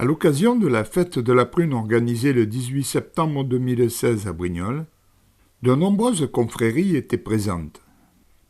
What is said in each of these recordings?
À l'occasion de la fête de la prune organisée le 18 septembre 2016 à Brignoles, de nombreuses confréries étaient présentes.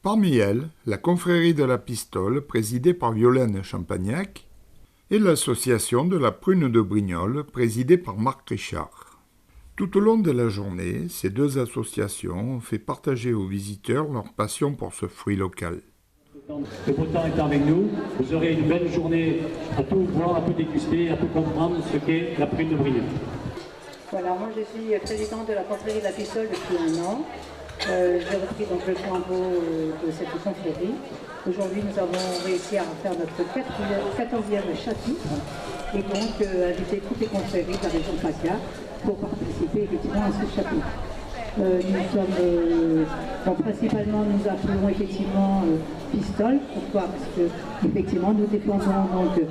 Parmi elles, la confrérie de la Pistole, présidée par Violaine Champagnac, et l'association de la prune de Brignoles, présidée par Marc Richard. Tout au long de la journée, ces deux associations ont fait partager aux visiteurs leur passion pour ce fruit local. Le beau temps étant avec nous, vous aurez une belle journée à tout voir, à tout déguster, à tout comprendre ce qu'est la prune de Brignoles. Voilà, moi je suis présidente de la confrérie de la Pistole depuis 1 an. J'ai repris donc le flambeau de cette confrérie. Aujourd'hui, nous avons réussi à faire notre 14e chapitre et donc inviter toutes les confréries de la région de PACA pour participer effectivement à ce chapitre. Principalement, nous appelons effectivement Pistole. Pourquoi? Parce que effectivement, nous défendons donc.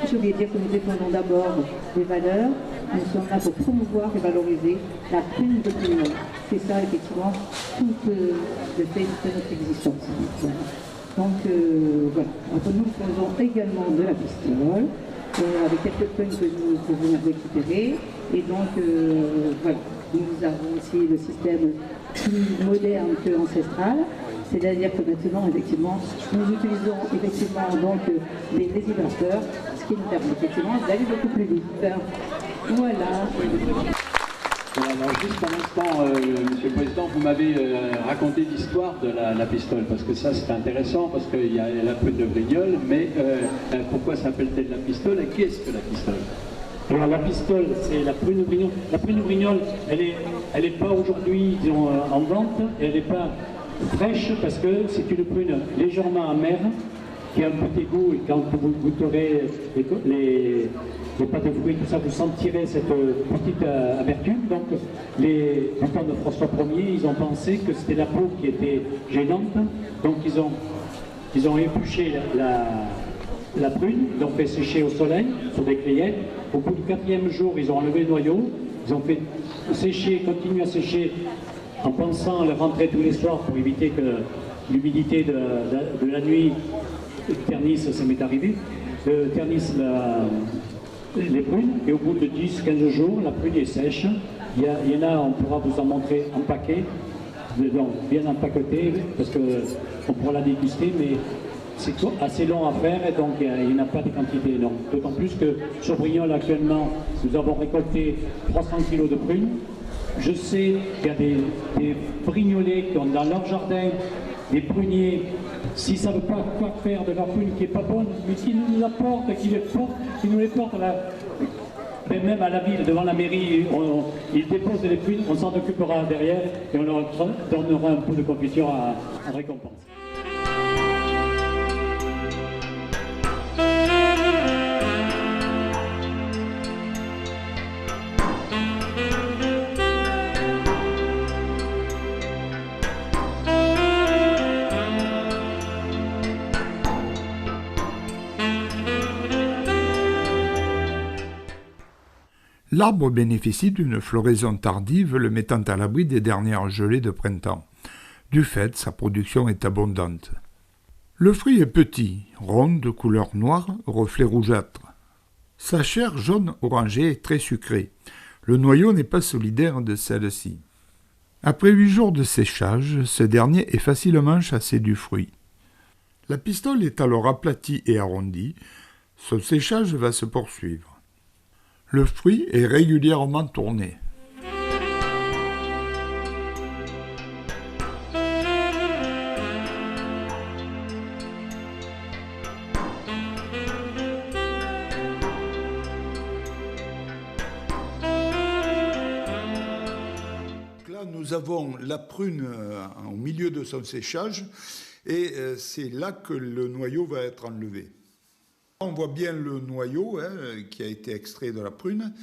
Je voulais dire que nous défendons d'abord les valeurs. Nous sommes là pour promouvoir et valoriser la prune de Brignoles. C'est ça, effectivement, tout le fait de notre existence. Voilà. Donc, voilà. Après, nous faisons également de la pistole, avec quelques prunes que nous pouvons récupérer. Et donc, voilà. Nous avons aussi le système plus moderne que ancestral. C'est-à-dire que maintenant, effectivement, nous utilisons effectivement donc les désilateurs, ce qui nous permet effectivement d'aller beaucoup plus vite. Voilà. Alors juste un instant, Monsieur le Président, vous m'avez raconté l'histoire de la pistole, parce que ça c'est intéressant, parce qu'il y a la prune de Brignoles, mais pourquoi s'appelle-t-elle la pistole et qu'est-ce que la pistole? Alors la pistole, c'est la prune de Brignoles. La prune de Brignoles, elle est pas aujourd'hui en vente, elle n'est pas fraîche parce que c'est une prune légèrement amère, qui a un petit goût, et quand vous goûterez les pâtes de fruits, tout ça, vous sentirez cette petite amertume. Donc, les enfants de François Ier, ils ont pensé que c'était la peau qui était gênante. Donc, ils ont épluché la prune, ils l'ont fait sécher au soleil, sur des clayettes. Au bout du 4e jour, ils ont enlevé le noyau, ils ont fait sécher, continuer à sécher, en pensant le rentrer tous les soirs pour éviter que l'humidité de la nuit ternisse, ça m'est arrivé, ternisse les prunes, et au bout de 10-15 jours, la prune est sèche. Il y en a, on pourra vous en montrer en paquet, donc bien empaqueté, parce qu'on pourra la déguster, mais c'est assez long à faire, et donc il n'y en a pas de quantité énorme. D'autant plus que sur Brignoles, actuellement, nous avons récolté 300 kg de prunes. Je sais qu'il y a des Brignolais qui ont dans leur jardin des pruniers. S'ils ne savent pas quoi faire de leur prune qui n'est pas bonne, mais qu'ils nous apportent, qu'ils nous les portent même à la ville, devant la mairie, ils déposent les prunes, on s'en occupera derrière et on leur donnera un peu de confiture en récompense. L'arbre bénéficie d'une floraison tardive le mettant à l'abri des dernières gelées de printemps. Du fait, sa production est abondante. Le fruit est petit, rond, de couleur noire, reflet rougeâtre. Sa chair jaune orangée est très sucrée. Le noyau n'est pas solidaire de celle-ci. Après 8 jours de séchage, ce dernier est facilement chassé du fruit. La pistole est alors aplatie et arrondie. Son séchage va se poursuivre. Le fruit est régulièrement tourné. Là, nous avons la prune au milieu de son séchage et c'est là que le noyau va être enlevé. On voit bien le noyau qui a été extrait de la prune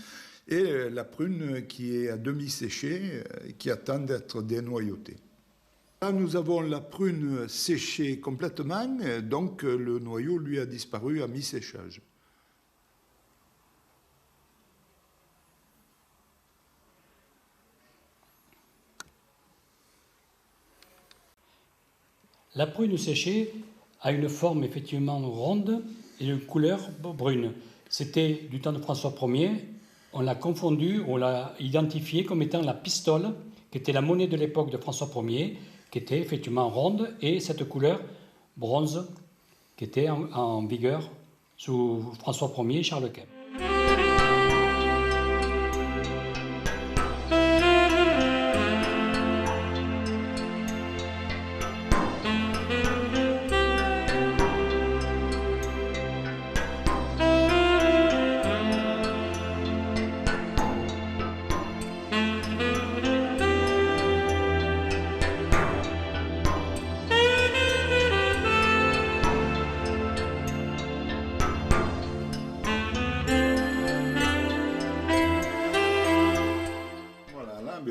et la prune qui est à demi séchée, qui attend d'être dénoyautée. Là, nous avons la prune séchée complètement, donc le noyau lui a disparu à mi-séchage. La prune séchée a une forme effectivement ronde et une couleur brune. C'était du temps de François Ier. On l'a confondu, on l'a identifié comme étant la pistole, qui était la monnaie de l'époque de François Ier, qui était effectivement ronde, et cette couleur bronze, qui était en vigueur sous François Ier et Charles Quint.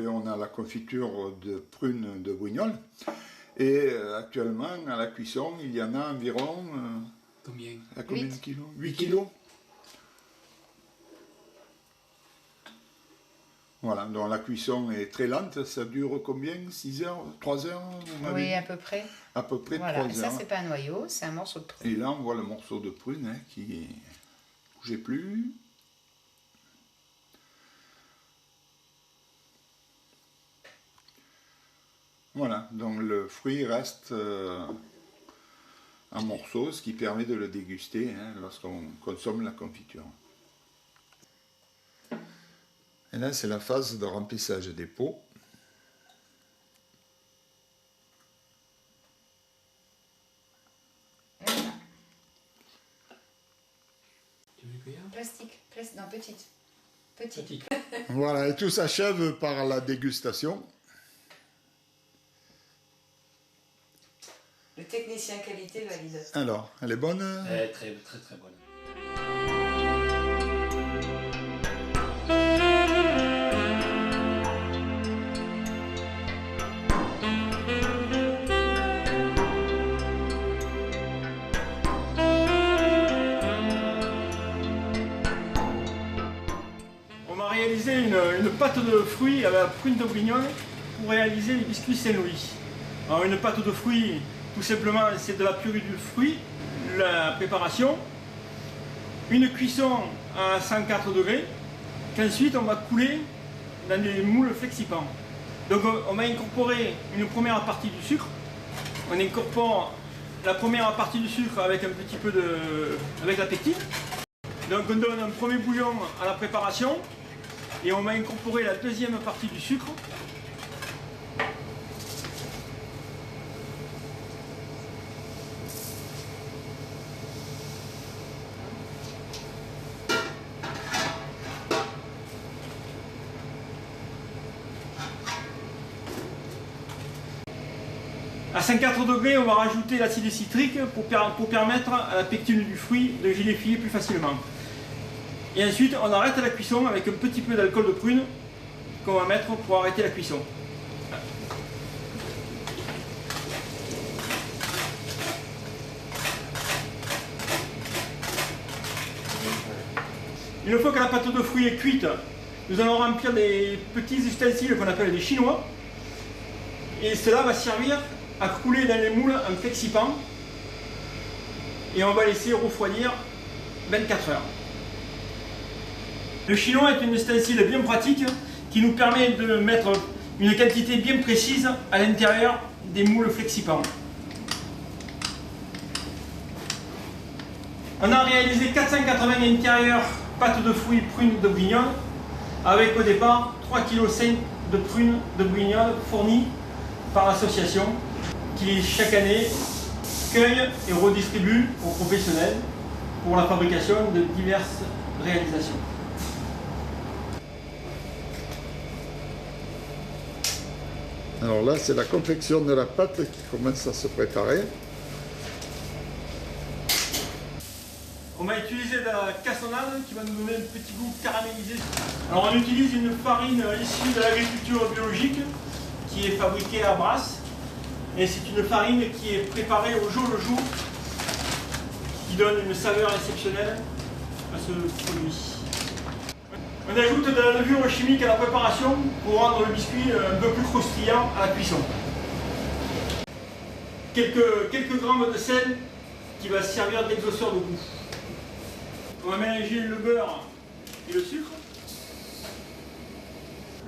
On a la confiture de prunes de Brignoles et actuellement à la cuisson il y en a environ Combien de kilos 8 kilos. Voilà, donc la cuisson est très lente, ça dure combien? 6 heures? 3 heures? Oui, à peu près. À peu près voilà. 3 heures. Ça, c'est pas un noyau, c'est un morceau de prune. Et là, on voit le morceau de prune qui ne bougeait plus. Voilà, donc le fruit reste en morceaux, ce qui permet de le déguster lorsqu'on consomme la confiture. Et là, c'est la phase de remplissage des pots. Tu veux une cuillère? Plastique, non, petite. Voilà, et tout s'achève par la dégustation. Le technicien qualité valide. Alors, elle est bonne? Très bonne. On m'a réalisé une pâte de fruits à la prune de Brignoles pour réaliser les biscuits Saint-Louis. Alors une pâte de fruits, tout simplement, c'est de la purée du fruit, la préparation, une cuisson à 104 degrés, qu'ensuite on va couler dans des moules flexipants. Donc on va incorporer une première partie du sucre, on incorpore la première partie du sucre avec un petit peu avec la pectine. Donc on donne un premier bouillon à la préparation et on va incorporer la deuxième partie du sucre. À 104 degrés, on va rajouter l'acide citrique pour permettre à la pectine du fruit de gélifier plus facilement. Et ensuite, on arrête la cuisson avec un petit peu d'alcool de prune qu'on va mettre pour arrêter la cuisson. Une fois que la pâte de fruits est cuite, nous allons remplir des petits ustensiles qu'on appelle des chinois. Et cela va servir à couler dans les moules en flexipant. Et on va laisser refroidir 24 heures. Le chinois est une ustensile bien pratique qui nous permet de mettre une quantité bien précise à l'intérieur des moules flexipants. On a réalisé 480 intérieurs pâte de fruits prunes de Brignoles avec au départ 3,5 kg de prunes de Brignoles fournies par l'association qui chaque année cueille et redistribue aux professionnels pour la fabrication de diverses réalisations. Alors là, c'est la confection de la pâte qui commence à se préparer. On va utiliser de la cassonade qui va nous donner un petit goût caramélisé. Alors on utilise une farine issue de l'agriculture biologique qui est fabriquée à Brasse. Et c'est une farine qui est préparée au jour le jour, qui donne une saveur exceptionnelle à ce produit. On ajoute de la levure chimique à la préparation pour rendre le biscuit un peu plus croustillant à la cuisson. Quelques grammes de sel qui va servir d'exhausteur de goût. On va mélanger le beurre et le sucre.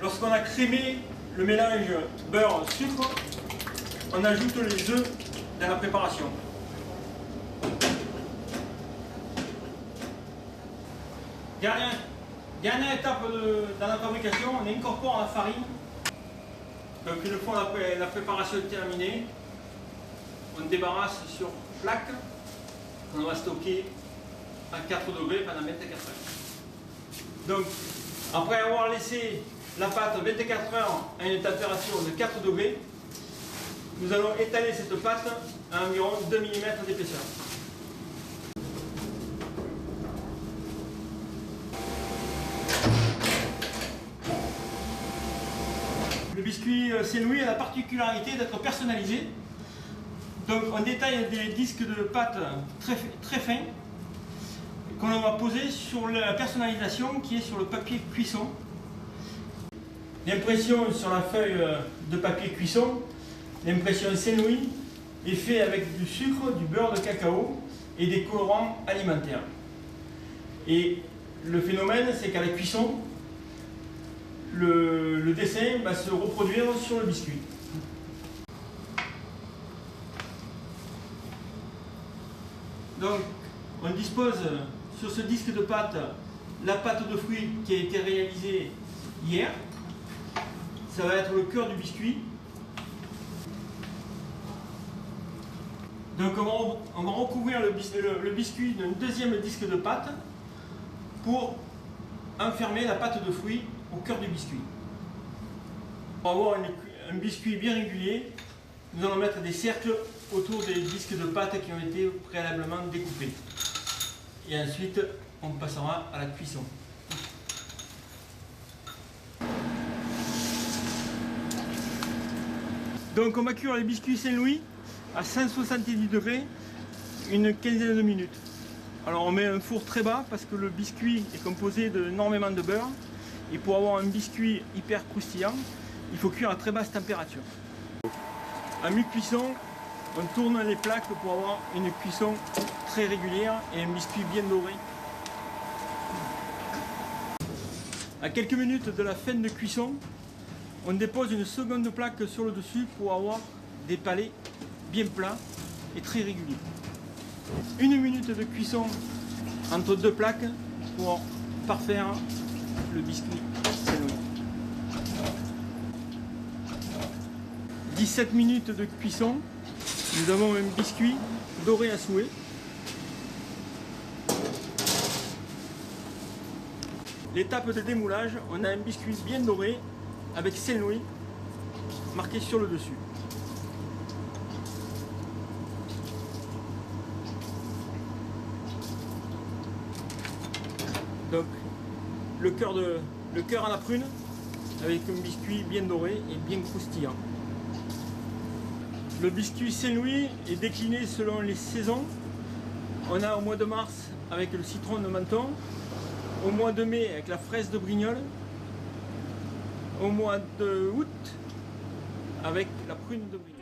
Lorsqu'on a crémé le mélange beurre-sucre, on ajoute les œufs dans la préparation. Dernière étape dans la fabrication, on incorpore la farine. Donc une fois la préparation terminée, on débarrasse sur plaque qu'on va stocker à 4 degrés pendant 24 heures. Donc après avoir laissé la pâte 24 heures à une température de 4 degrés, nous allons étaler cette pâte à environ 2 mm d'épaisseur. Le biscuit Saint-Louis a la particularité d'être personnalisé. Donc on détaille des disques de pâte très fins qu'on va poser sur la personnalisation qui est sur le papier cuisson. L'impression sur la feuille de papier cuisson, l'impression Saint-Louis est faite avec du sucre, du beurre de cacao et des colorants alimentaires. Et le phénomène, c'est qu'à la cuisson, le dessin va se reproduire sur le biscuit. Donc, on dispose sur ce disque de pâte la pâte de fruits qui a été réalisée hier. Ça va être le cœur du biscuit. Donc on va recouvrir le biscuit d'un deuxième disque de pâte pour enfermer la pâte de fruits au cœur du biscuit. Pour avoir un biscuit bien régulier, nous allons mettre des cercles autour des disques de pâte qui ont été préalablement découpés. Et ensuite, on passera à la cuisson. Donc on va cuire les biscuits Saint-Louis à 170 degrés une quinzaine de minutes. Alors on met un four très bas parce que le biscuit est composé d'énormément de beurre. Et pour avoir un biscuit hyper croustillant, il faut cuire à très basse température. À mi-cuisson, on tourne les plaques pour avoir une cuisson très régulière et un biscuit bien doré. À quelques minutes de la fin de cuisson, on dépose une seconde plaque sur le dessus pour avoir des palais bien plats et très réguliers. Une minute de cuisson entre deux plaques pour parfaire le biscuit Saint-Louis. 17 minutes de cuisson, nous avons un biscuit doré à souhait. L'étape de démoulage, on a un biscuit bien doré avec Saint-Louis marqué sur le dessus. Donc le cœur à la prune avec un biscuit bien doré et bien croustillant. Le biscuit Saint-Louis est décliné selon les saisons. On a au mois de mars avec le citron de Menton, au mois de mai avec la fraise de Brignoles, au mois d'août avec la prune de Brignoles.